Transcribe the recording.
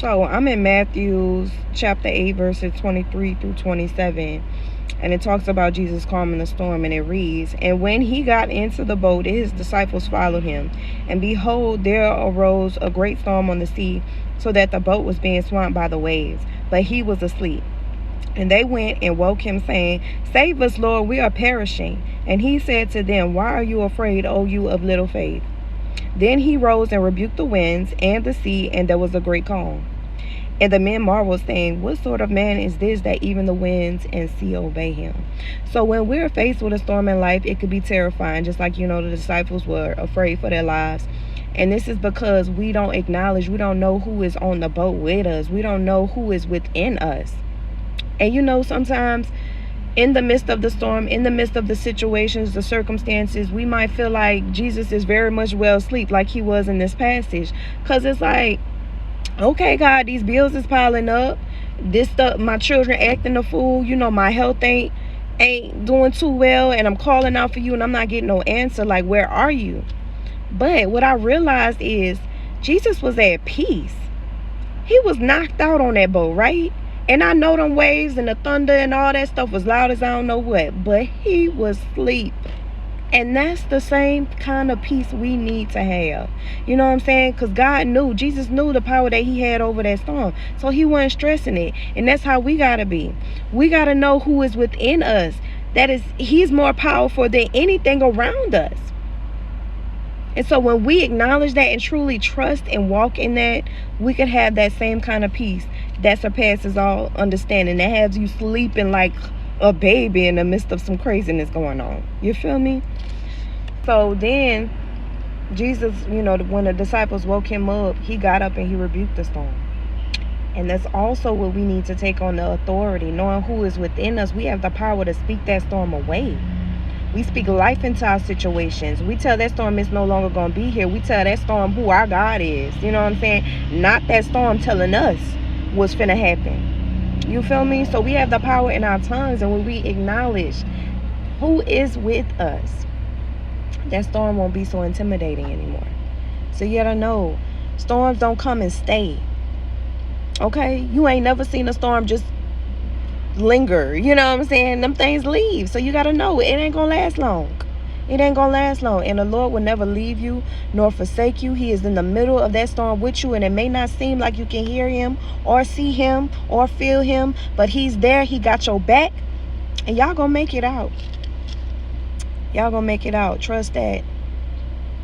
So I'm in Matthew chapter 8, verses 23 through 27. And it talks about Jesus calming the storm, and it reads, "And when he got into the boat, his disciples followed him. And behold, there arose a great storm on the sea, so that the boat was being swamped by the waves. But he was asleep. And they went and woke him, saying, Save us, Lord, we are perishing. And he said to them, Why are you afraid, O you of little faith? Then he rose and rebuked the winds and the sea, and there was a great calm. And the men marveled, saying, What sort of man is this that even the winds and sea obey him?" So when we're faced with a storm in life, it could be terrifying, just like, the disciples were afraid for their lives. And this is because we don't acknowledge, we don't know who is on the boat with us. We don't know who is within us. And sometimes in the midst of the storm, in the midst of the situations, the circumstances, we might feel like Jesus is very much well asleep, like he was in this passage. Because it's like, okay, God, these bills is piling up. This stuff, my children acting a fool. My health ain't doing too well, and I'm calling out for you, and I'm not getting no answer. Like, where are you? But what I realized is Jesus was at peace. He was knocked out on that boat, right? And I know them waves and the thunder and all that stuff was loud as I don't know what, but he was asleep. And that's the same kind of peace we need to have. You know what I'm saying? Because Jesus knew the power that he had over that storm. So he wasn't stressing it. And that's how we got to be. We got to know who is within us. He's more powerful than anything around us. And so when we acknowledge that and truly trust and walk in that, we can have that same kind of peace that surpasses all understanding, that has you sleeping like a baby in the midst of some craziness going on. You feel me? So then Jesus, when the disciples woke him up, he got up and he rebuked the storm. And that's also what we need to take on, the authority, knowing who is within us. We have the power to speak that storm away. We speak life into our situations. We tell that storm it's no longer going to be here. We tell that storm who our God is. You know what I'm saying? Not that storm telling us what's finna happen. You feel me? So we have the power in our tongues, and when we acknowledge who is with us, that storm won't be so intimidating anymore. So you gotta know, storms don't come and stay. Okay? You ain't never seen a storm just linger. You know what I'm saying? Them things leave. So you gotta know it ain't gonna last long. It ain't gonna last long. And the Lord will never leave you nor forsake you. He is in the middle of that storm with you, and it may not seem like you can hear him or see him or feel him, but he's there. He got your back, and y'all gonna make it out. Y'all gonna make it out. Trust that.